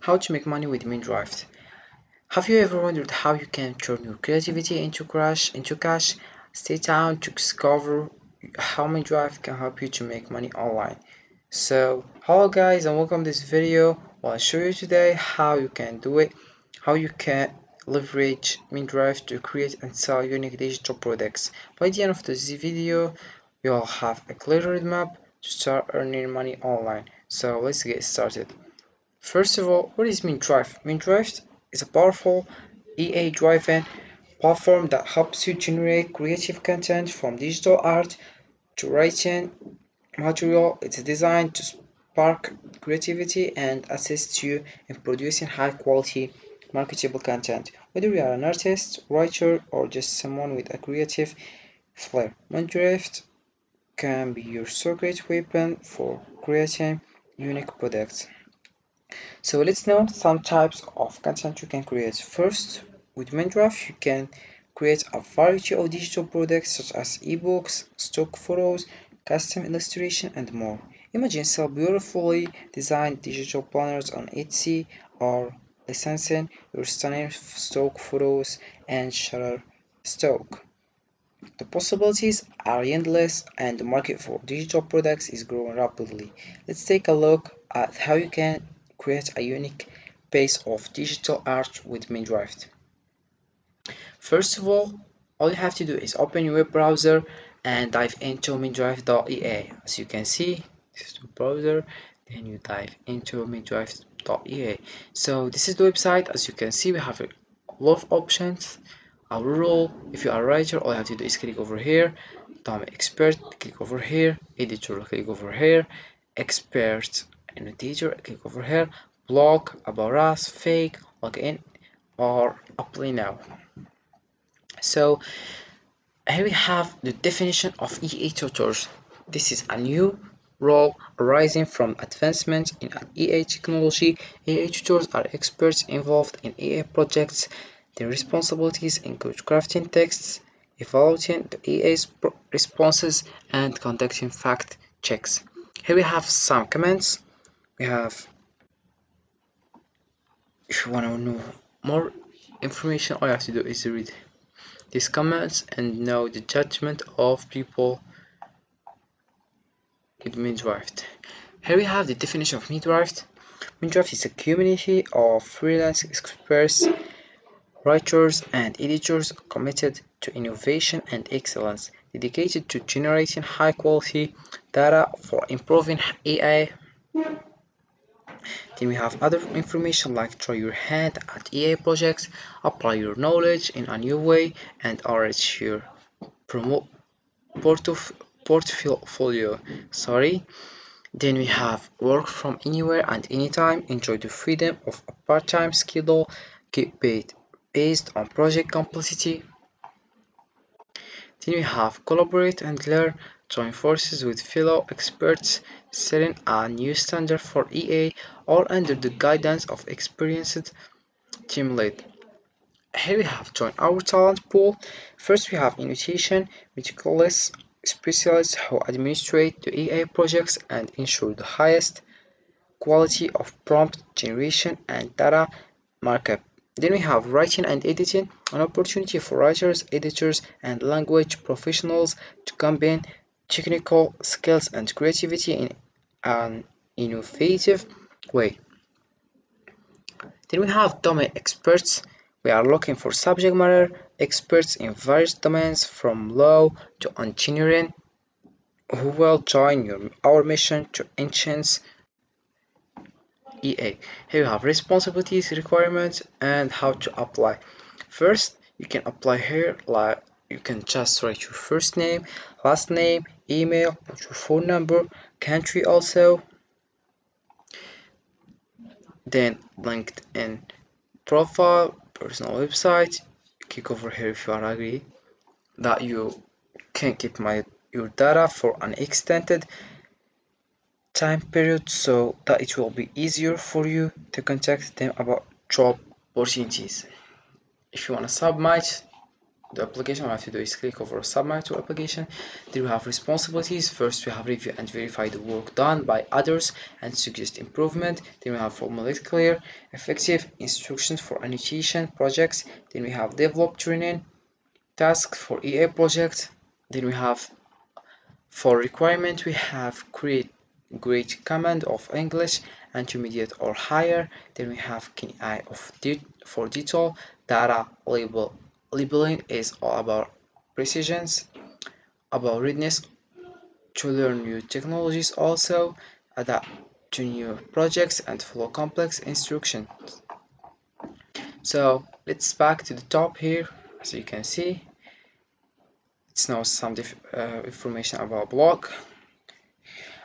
How to make money with Minddrift. Have you ever wondered how you can turn your creativity into cash? Stay tuned to discover how Minddrift can help you to make money online. So, hello guys and welcome to this video. I'll show you today how you can do it, how you can leverage Minddrift to create and sell unique digital products. By the end of this video, you'll have a clear roadmap to start earning money online. So let's get started. First of all, what is Minddrift? Minddrift is a powerful EA-driven platform that helps you generate creative content from digital art to writing material. It's designed to spark creativity and assist you in producing high-quality, marketable content. Whether you are an artist, writer, or just someone with a creative flair, Minddrift can be your secret weapon for creating unique products. So let's know some types of content you can create. First, with Minddrift, you can create a variety of digital products such as ebooks, stock photos, custom illustration, and more. Imagine sell beautifully designed digital planners on Etsy or licensing your stunning stock photos and Shutterstock. The possibilities are endless and the market for digital products is growing rapidly. Let's take a look at how you can create a unique piece of digital art with Minddrift. First of all you have to do is open your web browser and dive into minddrift.ea. As you can see, this is the browser, then you dive into minddrift.ea. So this is the website. As you can see, we have a lot of options. Our role, if you are a writer, all you have to do is click over here, Dummy Expert, click over here, Editor, click over here, Expert, Annotator, click over here, Blog, About Us, Fake, Login, or Apply Now. So here we have the definition of EA tutors. This is a new role arising from advancements in EA technology. EA tutors are experts involved in EA projects. Their responsibilities include crafting texts, evaluating the EA's responses, and conducting fact checks. Here we have some comments. We have, if you want to know more information, all you have to do is read these comments and know the judgment of people with Minddrift. Here we have the definition of Minddrift. Minddrift is a community of freelance experts, writers, and editors committed to innovation and excellence, dedicated to generating high-quality data for improving AI. Then we have other information like try your hand at EA projects, apply your knowledge in a new way, and enrich your portfolio. Then we have work from anywhere and anytime, enjoy the freedom of a part-time schedule, get paid based on project complexity. Then we have collaborate and learn, join forces with fellow experts, setting a new standard for EA, all under the guidance of experienced team lead. Here we have join our talent pool. First we have invitation, meticulous specialists who administrate the EA projects and ensure the highest quality of prompt generation and data markup. Then we have writing and editing, an opportunity for writers, editors, and language professionals to combine technical skills and creativity in an innovative way. Then we have domain experts. We are looking for subject matter experts in various domains from law to engineering who will join our mission to enhance EA. Here you have responsibilities, requirements, and how to apply. First, you can apply here like you can just write your first name, last name, email, put your phone number, country also, then LinkedIn profile, personal website. Click over here if you are agree that you can keep your data for an extended time period so that it will be easier for you to contact them about job opportunities. If you want to submit, the application, all I have to do is click over submit to application. Then we have responsibilities. First we have review and verify the work done by others and suggest improvement. Then we have formulate clear effective instructions for annotation projects. Then we have develop training tasks for EA projects. Then we have for requirement we have create grade command of English intermediate or higher. Then we have KI of for detail data labeling is all about precisions, about readiness to learn new technologies, also adapt to new projects and follow complex instructions. So let's back to the top here. As you can see, it's now some information about blog.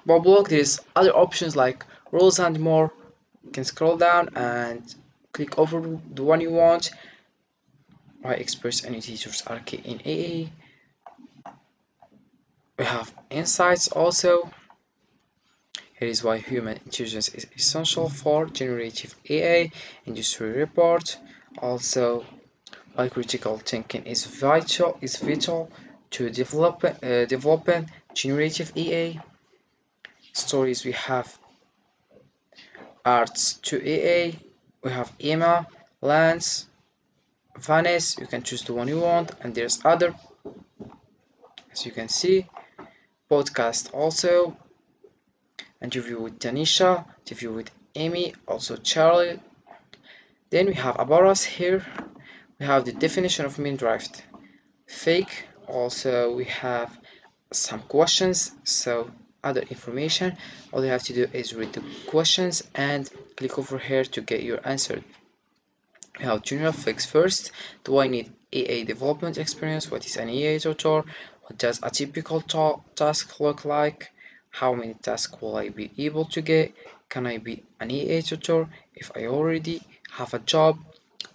About blog, there's other options like rules and more. You can scroll down and click over the one you want. Why experts and teachers are key in AA. We have insights also. Here is why human intelligence is essential for generative AI. Industry report. Also, why critical thinking is vital to developing generative AI. Stories we have arts to AA. We have Emma, Lance, Vanessa. You can choose the one you want, and there's other, as you can see. Podcast also. Interview with Tanisha, interview with Amy, also Charlie. Then we have about us here. We have the definition of Minddrift. Fake. Also we have some questions, so other information. All you have to do is read the questions and click over here to get your answer. We have general fix first. Do I need AA development experience? What is an AA tutor? What does a typical task look like? How many tasks will I be able to get? Can I be an EA tutor if I already have a job?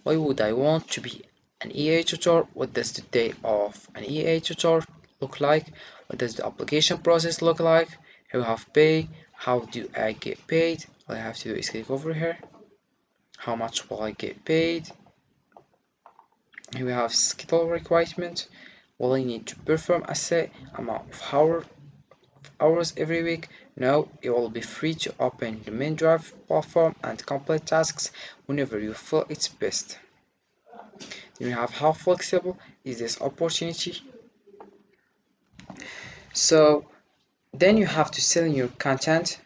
Why would I want to be an EA tutor? What does the day of an EA tutor look like? What does the application process look like? Here we have pay. How do I get paid? All I have to do is click over here. How much will I get paid? Here we have skill requirement. Will I need to perform a set amount of hours every week? No, you will be free to open the Minddrift platform and complete tasks whenever you feel it's best. Then we have how flexible is this opportunity. So then you have to sell your content.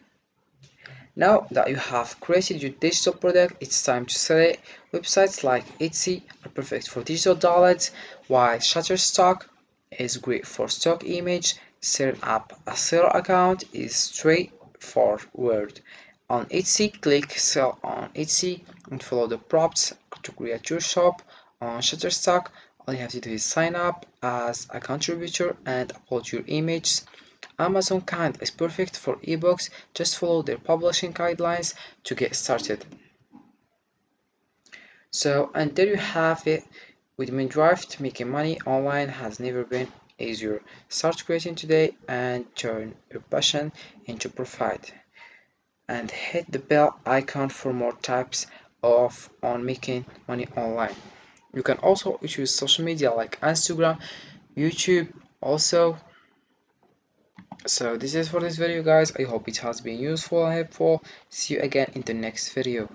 Now that you have created your digital product, it's time to sell it. Websites like Etsy are perfect for digital downloads, while Shutterstock is great for stock image. Setting up a seller account is straightforward. On Etsy, click Sell on Etsy and follow the prompts to create your shop. On Shutterstock, all you have to do is sign up as a contributor and upload your images. Amazon Kind is perfect for ebooks. Just follow their publishing guidelines to get started. So, and there you have it. With Minddrift, making money online has never been easier. Start creating today and turn your passion into profit. And hit the bell icon for more types of on making money online. You can also use social media like Instagram, YouTube, also. So this is for this video guys. I hope it has been useful and helpful. See you again in the next video.